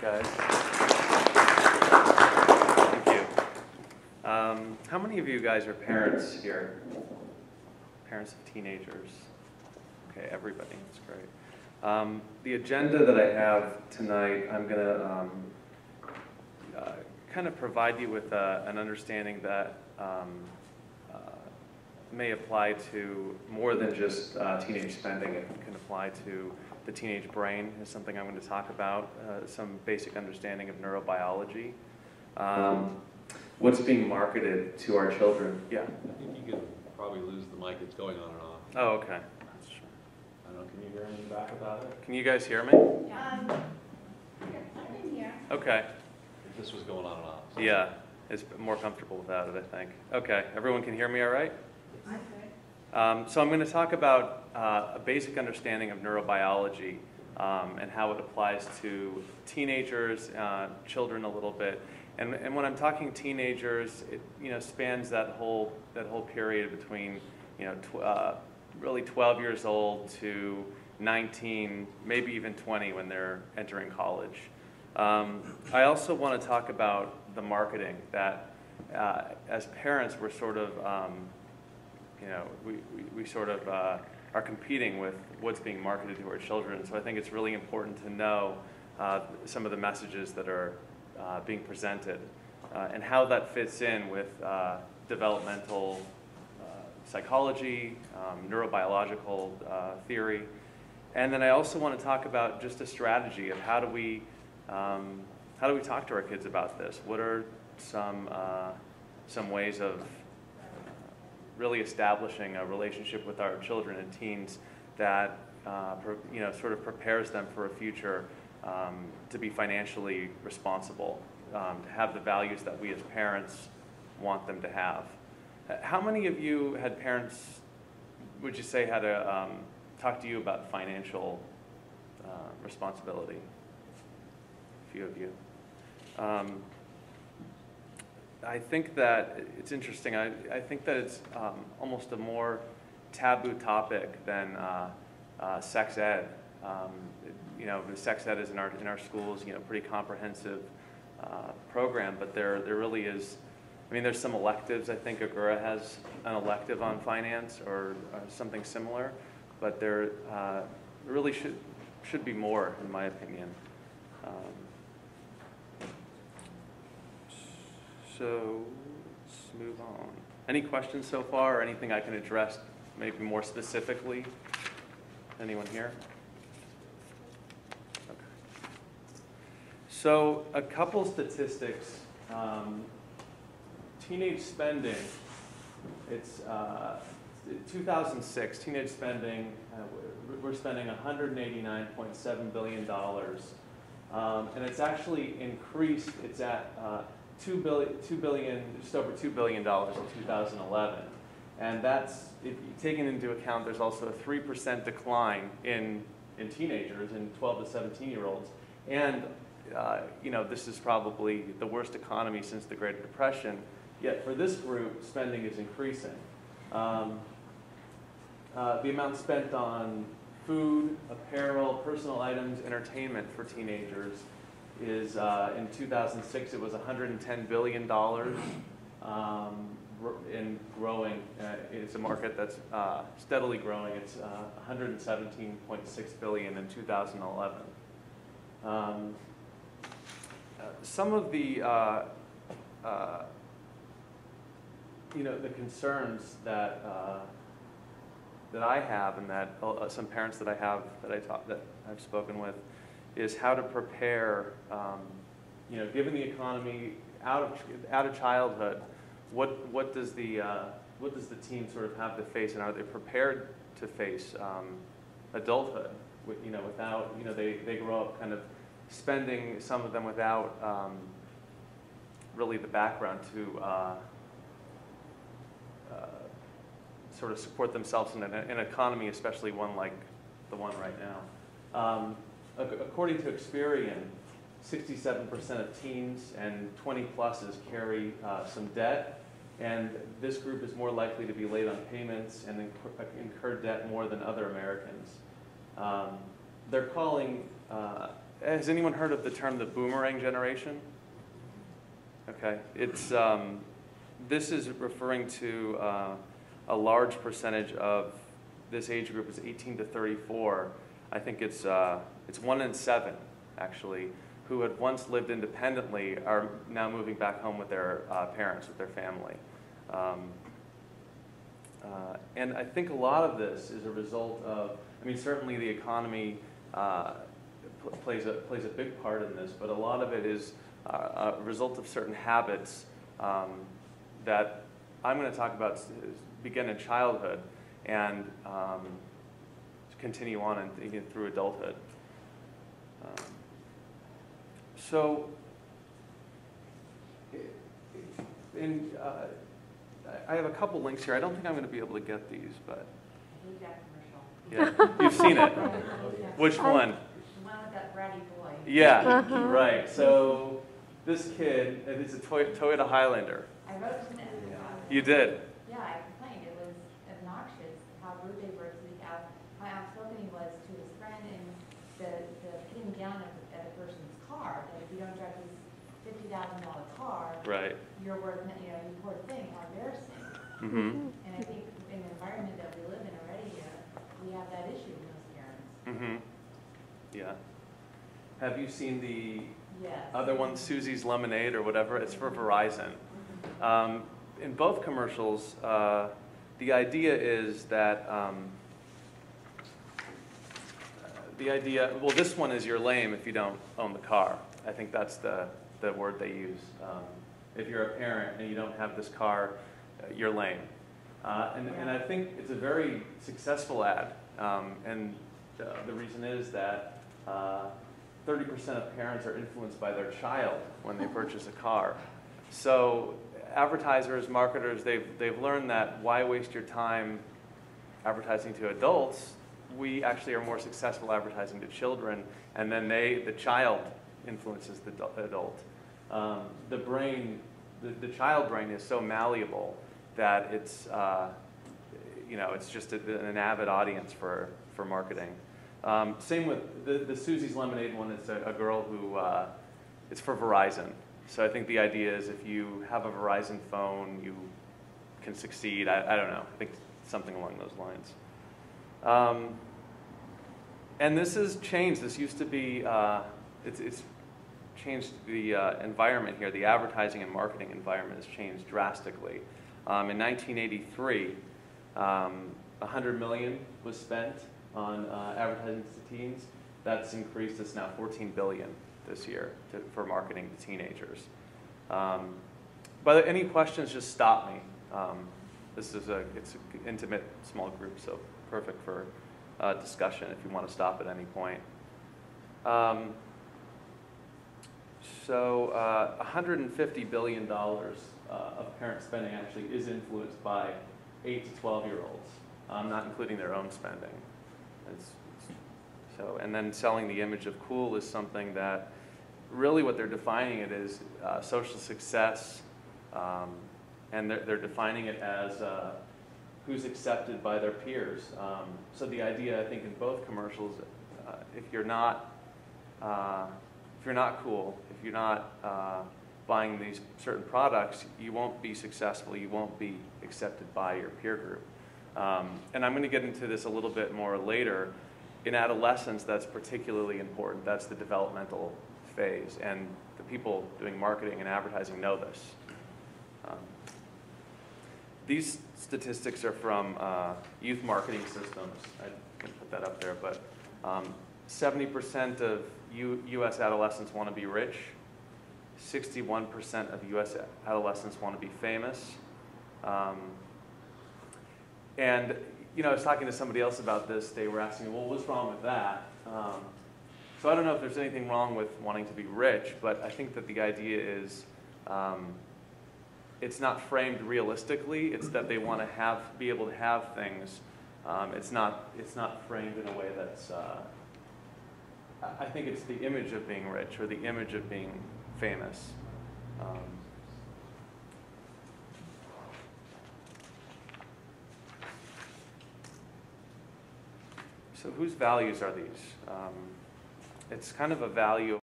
guys. Thank you. How many of you guys are parents here? Parents of teenagers? Okay, everybody, that's great. The agenda that I have tonight, I'm going to kind of provide you with an understanding that may apply to more than just teenage spending. It can apply to the teenage brain is something I'm going to talk about, some basic understanding of neurobiology. What's being marketed to our children? Yeah? I think you could probably lose the mic. It's going on and off. Oh, okay. That's true. I don't know, can you hear anything back about it? Can you guys hear me? I can hear. Okay. If this was going on and off. So. Yeah, it's more comfortable without it, I think. Okay, everyone can hear me all right? So I'm going to talk about a basic understanding of neurobiology and how it applies to teenagers, children a little bit. And when I'm talking teenagers, it spans that whole period between really 12 years old to 19, maybe even 20 when they're entering college. I also want to talk about the marketing that as parents we're sort of we sort of are competing with what's being marketed to our children. So I think it's really important to know some of the messages that are being presented and how that fits in with developmental psychology, neurobiological theory. And then I also want to talk about just a strategy of how do we talk to our kids about this? What are some ways of really establishing a relationship with our children and teens that sort of prepares them for a future to be financially responsible, to have the values that we as parents want them to have. How many of you had parents, would you say, had to talk to you about financial responsibility? A few of you. I think that it's interesting. I think that it's almost a more taboo topic than sex ed. The sex ed is in our schools, pretty comprehensive program, but there really is. I mean, there's some electives. I think Agura has an elective on finance or something similar, but there really should be more, in my opinion. So let's move on. Any questions so far, or anything I can address maybe more specifically? Anyone here? Okay. So a couple statistics. Teenage spending, it's 2006, teenage spending, we're spending $189.7 billion. And it's actually increased, it's at $2 billion, just over $2 billion in 2011. And that's, if you taken into account, there's also a 3% decline in teenagers, in 12 to 17-year-olds. And, this is probably the worst economy since the Great Depression. Yet for this group, spending is increasing. The amount spent on food, apparel, personal items, entertainment for teenagers is, in 2006, it was $110 billion and growing. It's a market that's steadily growing. It's $117.6 billion in 2011. Some of the the concerns that I have, and that some parents that I have that I've spoken with, is how to prepare. Given the economy out of childhood, what does the teen sort of have to face, and are they prepared to face adulthood? Without they grow up kind of spending, some of them without really the background to sort of support themselves in an economy, especially one like the one right now. According to Experian, 67% of teens and 20-pluses carry some debt, and this group is more likely to be late on payments and incur debt more than other Americans. They're calling has anyone heard of the term the boomerang generation? Okay, it's this is referring to a large percentage of this age group is 18 to 34. I think it's 1 in 7 actually who had once lived independently are now moving back home with their parents, with their family. And I think a lot of this is a result of, I mean, certainly the economy plays a big part in this, but a lot of it is a result of certain habits that I'm going to talk about begin in childhood and continue on and through adulthood. So, I have a couple links here. I don't think I'm going to be able to get these, but yeah, you've seen it. Which one? The one with that bratty boy. Yeah, right. So this kid, it's a Toyota Highlander. I wrote to them. You did. Yeah, I complained. It was obnoxious how rude they were to how outspoken he was to his friend and the putting down at a person's car. That if you don't drive this $50,000 car, Right. you're worth, you poor thing. How embarrassing. Mm-hmm. And I think in the environment that we live in already, we have that issue with most parents. Mm-hmm. Yeah. Have you seen the Yes. other one, Susie's Lemonade or whatever? It's for Verizon. In both commercials, the idea is that well, this one is you're lame if you don't own the car. I think that's the word they use. If you're a parent and you don't have this car, you're lame. And I think it's a very successful ad. And the reason is that 30% of parents are influenced by their child when they purchase a car. So advertisers, marketers, they've learned that why waste your time advertising to adults? We actually are more successful advertising to children, and then the child influences the adult. The brain, the child brain is so malleable that it's it's just an avid audience for marketing. Same with the Susie's Lemonade one. It's a girl who it's for Verizon. So I think the idea is if you have a Verizon phone, you can succeed. I don't know. I think something along those lines. And this has changed. This used to be, it's changed the environment here. The advertising and marketing environment has changed drastically. In 1983, $100 million was spent on advertising to teens. That's increased. It's now $14 billion this year for marketing to teenagers. But any questions, just stop me. It's an intimate small group, so perfect for discussion if you want to stop at any point. So $150 billion of parent spending actually is influenced by 8 to 12-year-olds, not including their own spending. And then selling the image of cool is something that really what they're defining it is social success, and they're defining it as who's accepted by their peers. So the idea, I think, in both commercials, if you're not cool, if you're not buying these certain products, you won't be successful. You won't be accepted by your peer group. And I'm going to get into this a little bit more later. In adolescence, that's particularly important. That's the developmental phase, and the people doing marketing and advertising know this. These statistics are from youth marketing systems. I can put that up there, but 70% of U.S. adolescents want to be rich. 61% of U.S. adolescents want to be famous. And I was talking to somebody else about this. They were asking, well, what's wrong with that? So I don't know if there's anything wrong with wanting to be rich, but I think that the idea is it's not framed realistically. It's that they want to be able to have things. It's not framed in a way that's. I think it's the image of being rich or the image of being famous. So whose values are these? it's kind of a value